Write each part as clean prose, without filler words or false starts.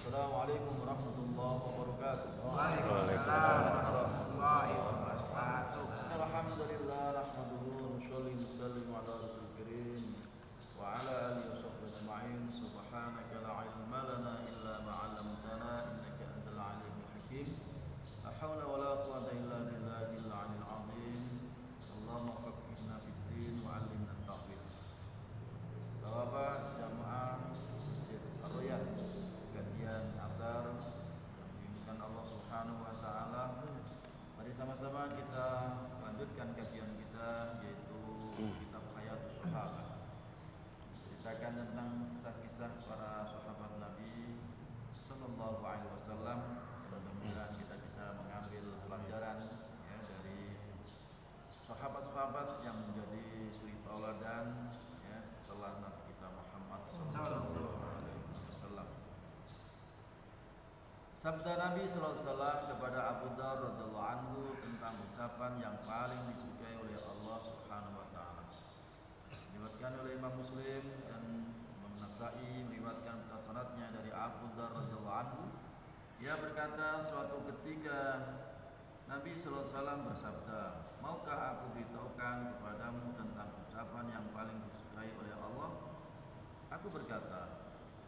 Assalamualaikum warahmatullahi wabarakatuh. Waalaikumsalam warahmatullahi wabarakatuh. Alhamdulillah nahmaduhu wa nusalli nusallimu ala rasul karim wa ala alihi wa sahbihi ajma'in. Subhanaka la ilma lana illa ma 'allamtana innaka antal alimul hakim. La haula wa la quwwata illa billahil aliyyil azim. Allahumma faqihna fid din wa 'allimna at-ta'wil. Bapak jamaah Masjid Ar-Rayyan, kajian asar yang diinginkan Allah Subhanahu wa taala. Mari sama-sama kita lanjutkan kajian kita, yaitu kitab Hayatus Sahabat. Ceritakan tentang kisah-kisah para sahabat Nabi sallallahu alaihi wasallam. Mudah-mudahan kita bisa mengambil pelajaran ya dari sahabat-sahabat yang menjadi suri tauladan ya setelah Nabi kita Muhammad sallallahu alaihi wasallam. Sabda Nabi sallallahu alaihi wasallam kepada Abu Dzar radhiyallahu anhu tentang ucapan yang paling disukai oleh Allah Subhanahu wa taala. Diriwayatkan oleh Imam Muslim dan Imam Nasa'i meriwayatkan sanadnya dari Abu Dzar radhiyallahu anhu. Ia berkata, suatu ketika Nabi sallallahu alaihi wasallam bersabda, "Maukah aku beritahukan kepadamu tentang ucapan yang paling disukai oleh Allah?" Aku berkata,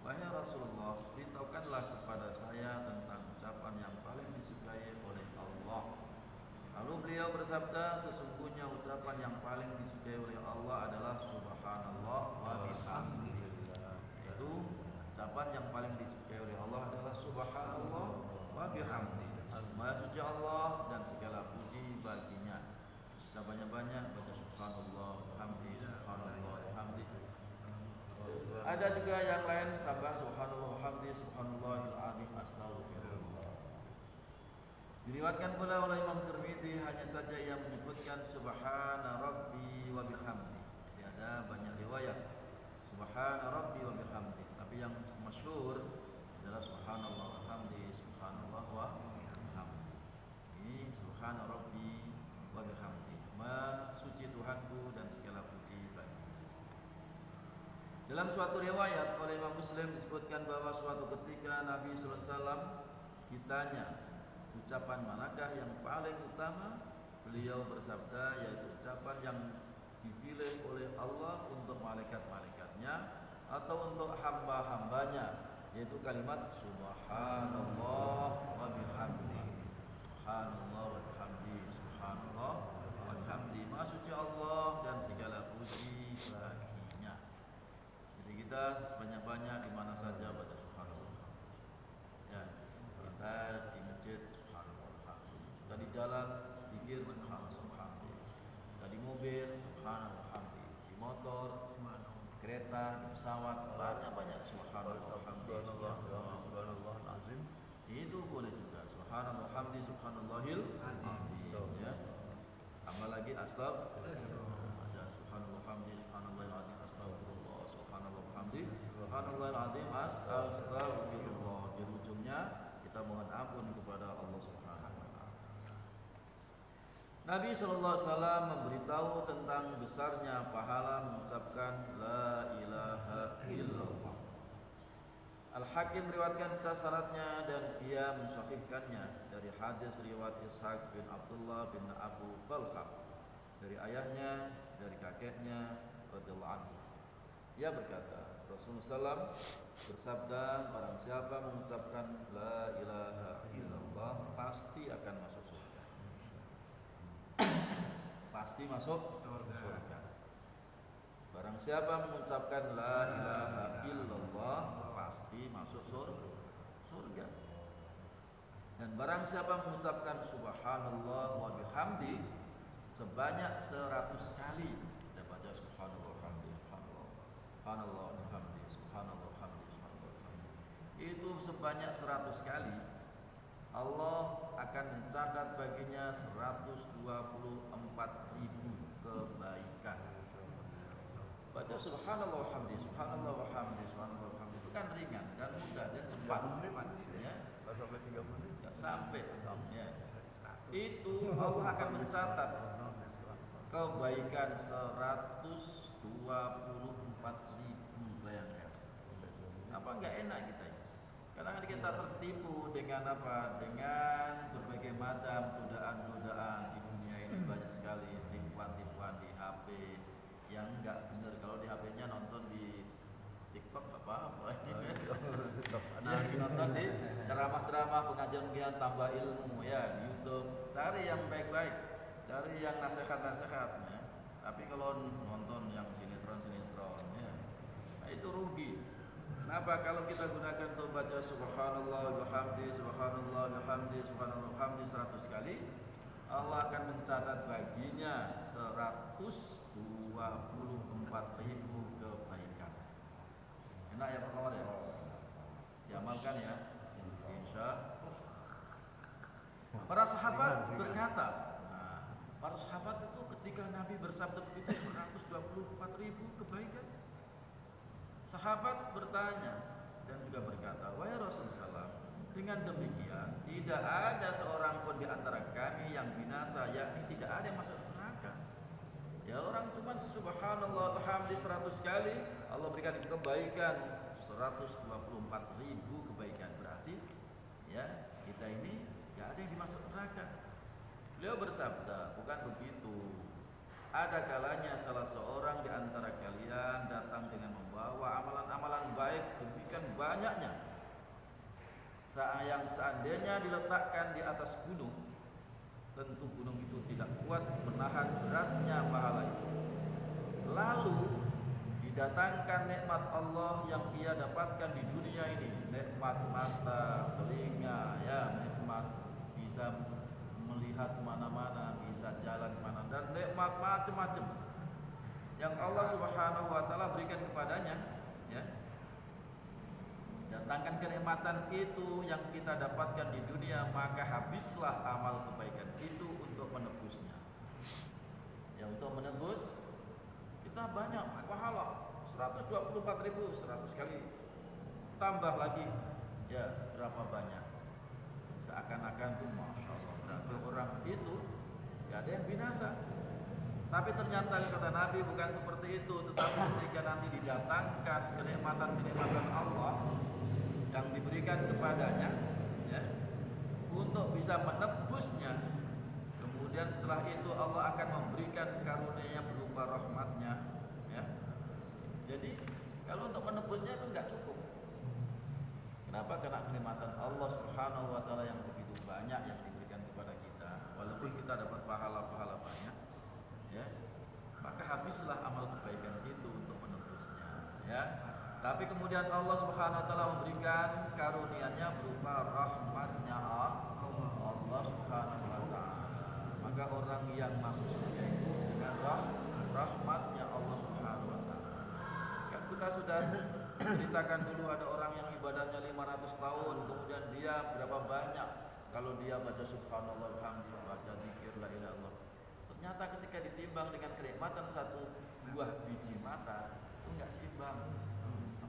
"Wahai Rasulullah, beritahukanlah kepada saya tentang ucapan yang paling disukai oleh Allah." Lalu beliau bersabda, "Sesungguhnya ucapan yang paling disukai oleh Allah adalah Subhanallah wa bihamdihi." Itu ucapan yang paling disukai oleh Allah adalah Subhanallah wa bihamdihi. Maha suci Allah dan segala puji baginya. Kita banyak-banyak baca Subhanallah wa bihamdihi, Subhanallah wa bihamdihi. Ada juga yang lain tambahan Subhanallah wa bihamdihi, Subhanallahil azim, astagfirullah. Diriwayatkan pula oleh Imam Tirmidzi, hanya saja yang menyebutkan Subhana Rabbi wa bihamdi. Jadi ada banyak riwayat Subhana Rabbi wa bihamdi, tapi yang masyhur adalah Subhanallah wa bihamdi, Subhanallah wa bihamdi. Ini Subhana Rabbi wa bihamdi. Maha suci Tuhanku dan segala puji baginya. Dalam suatu riwayat oleh Imam Muslim disebutkan bahwa suatu ketika Nabi sallallahu alaihi wasallam ditanya, ucapan manakah yang paling utama? Beliau bersabda, yaitu ucapan yang dipilih oleh Allah untuk malaikat-malaikatnya atau untuk hamba-hambanya, yaitu kalimat Subhanallah wa bihamdi. Subhanallah wa bihamdi, Subhanallah wa bihamdi. Maha suci Allah dan segala puji baginya. Jadi kita banyak-banyak di mana saja baca Subhanallah. Ya, kita di masjid Subhanallah. Kita di jalan zikir Subhanallah, Subhanallah. Kita di mobil Subhanallah, di motor, kereta, di pesawat, banyak-banyak Subhanallah, Subhanallah azim. Itu boleh juga Subhanallah, hamdi, Subhanallahil azim. Ya. Tambah lagi astagfirullah. Ada Subhanallah, hamdi, Subhanallahil azim, astagfirullah. Subhanallah, hamdi, Subhanallahil azim, astagfirullah. Jadi ujungnya kita mohon ampun kepada Allah Subhanahu wa taala. Nabi sallallahu alaihi wasallam memberitahu tentang besarnya pahala mengucapkan la ilaha illallah. Al-Hakim meriwayatkan syaratnya dan ia mensahihkannya dari hadis riwayat Ishaq bin Abdullah bin Abu Talha dari ayahnya, dari kakeknya radhiyallahu anhu. Ia berkata, Rasulullah SAW bersabda, barang siapa mengucapkan la ilaha illallah pasti akan masuk surga. Pasti masuk surga. Barang siapa mengucapkan la ilaha illallah pasti masuk surga. Dan barang siapa mengucapkan subhanallah wa bihamdi sebanyak 100 kali, kita baca subhanallah wa bihamdi, subhanallah wa bihamdi, subhanallah wa bihamdi, subhanallah wa bihamdi. Itu sebanyak 100 kali, Allah akan mencatat baginya 124.000 kebaikan. Baca subhanallah wa hamdi, subhanallah wa hamdi, subhanallah wa hamdi itu kan ringan dan mudah dan cepat. Ya. Sampai 3 menit. Enggak sampai. Ya. Itu Allah akan mencatat kebaikan 124.000, bayangkan. Apa enggak enak kita ini? Kadang kita tertipu dengan apa? Dengan berbagai macam godaan-godaan di dunia ini, banyak sekali tipuan-tipuan di HP yang enggak benar. Kalau di HP-nya nonton di TikTok apa-apa. Nah, nonton di ceramah-ceramah, pengajian-pengajian tambah ilmu ya di YouTube. Cari yang baik-baik, cari yang nasihat-nasihat ya. Tapi kalau nonton yang sinetron-sinetron ya, nah itu rugi. Kenapa? Kalau kita gunakan untuk baca subhanallah wa bihamdi, subhanallah wa bihamdi, subhanallah wa bihamdi 100 kali, Allah akan mencatat baginya 124.000 kebaikan. Enak ya Pak kawan ya? Diamalkan ya. Insya. Para sahabat berkata, para sahabat itu ketika Nabi bersabda begitu 124.000 kebaikan. Sahabat bertanya dan juga berkata, wahai Rasulullah, dengan demikian tidak ada seorang pun di antara kami yang binasa, yakni tidak ada yang masuk neraka. Ya orang cuma subhanallah alhamdi 100 kali, Allah berikan kebaikan 124.000 kebaikan. Berarti ya kita ini tidak ada yang dimasuk neraka. Beliau bersabda, bukan begitu. Ada kalanya salah seorang di antara kalian datang dengan membawa amalan-amalan baik demikian banyaknya, yang seandainya diletakkan di atas gunung, tentu gunung itu tidak kuat menahan beratnya pahala itu. Lalu didatangkan nikmat Allah yang ia dapatkan di dunia ini, nikmat mata, telinga, ya nikmat bisa melihat mana-mana, bisa jalan mana, dan nikmat macam-macam yang Allah Subhanahu wa taala berikan kepadanya, ya. Datangkan kenikmatan itu yang kita dapatkan di dunia, maka habislah amal kebaikan itu untuk menebusnya. Ya untuk menebus kita banyak pahala 124.000 100 kali, tambah lagi ya berapa banyak, seakan-akan tuh masya Allah berarti orang itu gak ada yang binasa. Tapi ternyata kata Nabi bukan seperti itu. Tetapi ketika nanti didatangkan kenikmatan-kenikmatan Allah yang diberikan kepadanya, ya, untuk bisa menebusnya, kemudian setelah itu Allah akan memberikan karunia-Nya berupa rahmat-Nya, ya. Jadi kalau untuk menebusnya itu nggak cukup. Kenapa? Karena kenikmatan Allah Subhanahu wa taala yang begitu banyak yang diberikan kepada kita, walaupun kita dapat pahala-pahala banyak, ya, maka habislah amal kebaikan itu untuk menebusnya, ya. Tapi kemudian Allah Subhanahu wa taala memberikan karunia-Nya berupa rahmat-Nya Allah Subhanahu wa taala. Maka orang yang masuk surga itu dengan rahmat-Nya Allah Subhanahu wa taala. Kan kita sudah ceritakan dulu ada orang yang ibadahnya 500 tahun, kemudian dia berapa banyak kalau dia baca subhanallah alhamdulillah, baca zikir la ilaha illallah. Ternyata ketika ditimbang dengan kenikmatan satu buah biji mata itu enggak seimbang.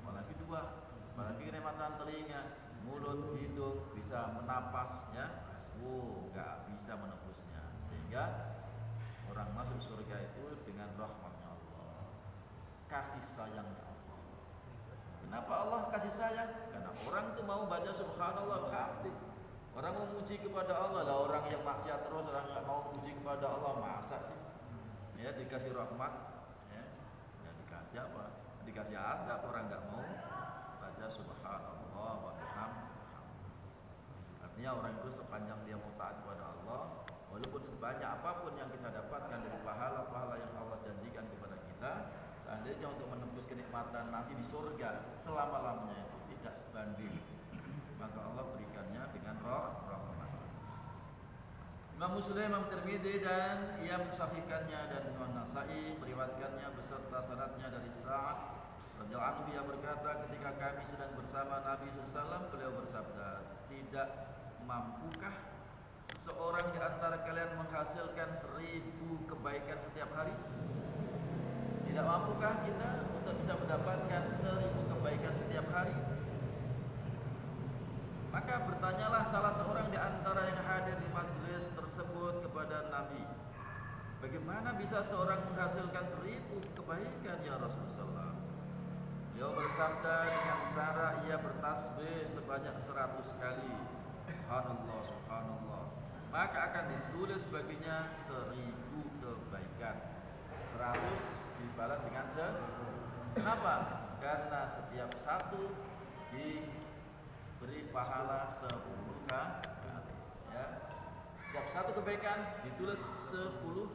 Apalagi dua, apalagi kenikmatan telinga, mulut, hidung, bisa menapas, ya. Enggak bisa menebusnya. Sehingga orang masuk surga itu dengan rahmatnya Allah, kasih sayangnya Allah. Kenapa Allah kasih sayang? Karena orang itu mau baca subhanallah alhamdulillah, orang memuji kepada Allah. Lah orang yang maksiat terus, orang nggak mau memuji kepada Allah, masa sih? Ya dikasih rahmat, ya dikasih apa? Dikasih adab, orang nggak mau baca subhanallah wa bihamdihi. Artinya orang itu sepanjang dia mau taat kepada Allah, walaupun sebanyak apapun yang kita dapatkan dari pahala-pahala yang Allah janjikan kepada kita, seandainya untuk menembus kenikmatan nanti di surga selama-lamanya itu tidak sebanding, maka Allah berikannya dengan rahmat. Imam Muslim, Imam Tirmidzi dan ia mensahihkannya, dan Imam Nasa'i meriwayatkannya beserta sanadnya dari Sa'ad radhiyallahu anhu. Ia berkata, ketika kami sedang bersama Nabi SAW, beliau bersabda, tidak mampukah seseorang di antara kalian menghasilkan 1000 kebaikan setiap hari? Tidak mampukah kita untuk bisa mendapatkan 1000 kebaikan setiap hari? Maka bertanyalah salah seorang di antara yang hadir di majelis tersebut kepada Nabi, bagaimana bisa seorang menghasilkan 1000 kebaikan ya Rasulullah? Beliau bersabda dengan cara ia bertasbih sebanyak 100 kali. Subhanallah, subhanallah. Maka akan ditulis baginya 1000 kebaikan. 100 dibalas dengan 1000. Kenapa? Karena setiap satu diberi pahala 10 kali. Ya. Setiap satu kebaikan ditulis 10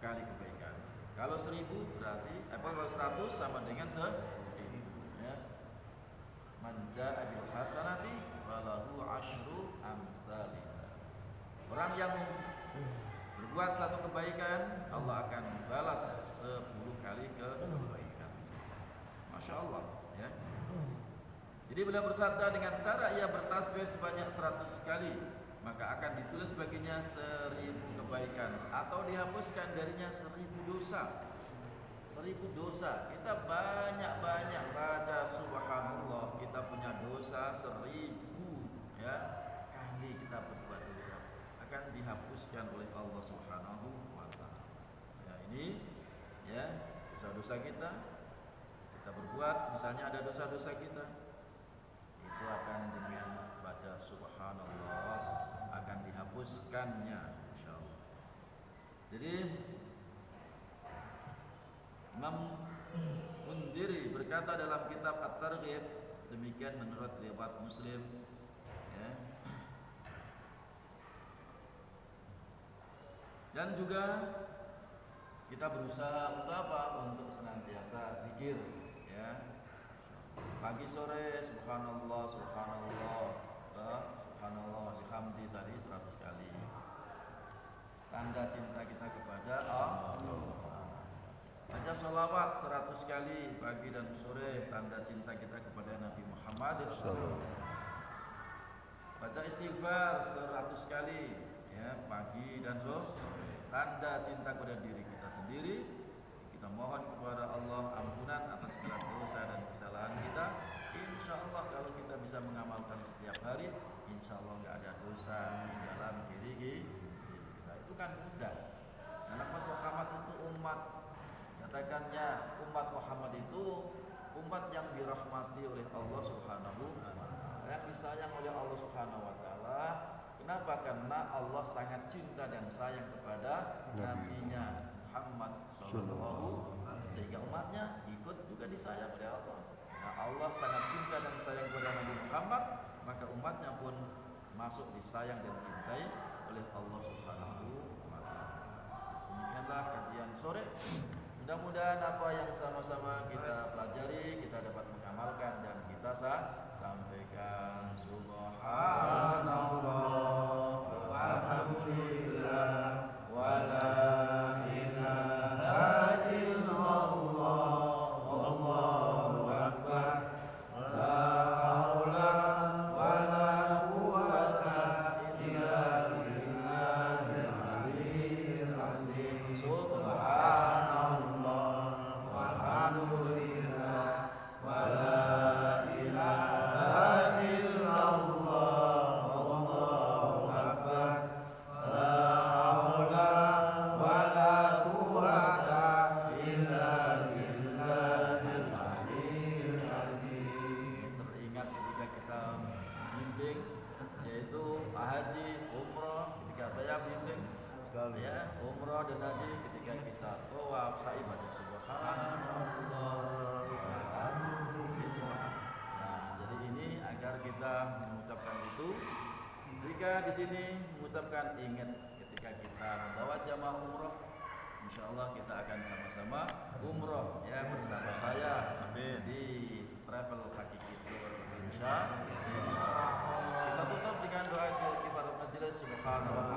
kali kebaikan. Kalau 1000 berarti kalau 100 sama dengan 1000. Ya. Man jaa bil hasanati falahu asyru amsalha. Orang yang berbuat satu kebaikan, Allah akan balas 10 kali kebaikan. Masya Allah, ya. Jadi beliau bersabda dengan cara ia bertasbih sebanyak 100 kali, maka akan ditulis baginya 1000 kebaikan atau dihapuskan darinya 1000 dosa. 1000 dosa. Kita banyak-banyak baca subhanallah, kita punya dosa 1000 ya kali kita berbuat dosa akan dihapuskan oleh Allah Subhanahu wa taala. Ya, ini ya dosa-dosa kita berbuat, misalnya ada dosa-dosa kita, itu akan dengan baca subhanallah akan dihapuskannya insyaallah. Jadi Imam Mundiri berkata dalam kitab At-Targhib, demikian menurut riwayat Muslim, ya. Dan juga kita berusaha untuk apa? Untuk senantiasa zikir, ya. Pagi sore subhanallah, subhanallah, subhanallah wa bihamdi tadi 100 kali. Tanda cinta kita kepada Allah. Baca sholawat 100 kali pagi dan sore, tanda cinta kita kepada Nabi Muhammad. Baca istighfar 100 kali ya pagi dan sore, tanda cinta kepada diri kita sendiri. Kita mohon kepada Allah ampunan atas segala dosa dan kesalahan kita. Insyaallah kalau kita bisa mengamalkan setiap hari, insyaallah nggak ada dosa di dalam diri kita. Itu kan mudah. Karena umat Muhammad itu katakannya umat Muhammad itu umat yang dirahmati oleh Allah Subhanahu wa taala, yang disayang oleh Allah Subhanahu wa taala. Kenapa? Karena Allah sangat cinta dan sayang kepada nabinya Muhammad sallallahu alaihi wasallam, sehingga umatnya ikut juga disayang oleh Allah. Nah, Allah sangat cinta dan sayang kepada Nabi Muhammad, maka umatnya pun masuk disayang dan cintai oleh Allah Subhanahu wa taala. Demikianlah kajian sore. Mudah-mudahan apa yang sama-sama kita pelajari kita dapat mengamalkan dan kita sampaikan. Subhanallah walhamdulillah wala ilaha illallah wallahu akbar la haula wala quwwata illa billahil aliyyil azim. Ya, umrah dan haji ketika kita tawaf sa'i baca subhanallah. Nah, jadi ini agar kita mengucapkan itu. Jika di sini mengucapkan ingat ketika kita membawa jamaah umrah, insyaallah kita akan sama-sama umrah ya bersama saya di travel hakiki insyaallah. Kita tutup dengan doa kifarat majelis subhanallah.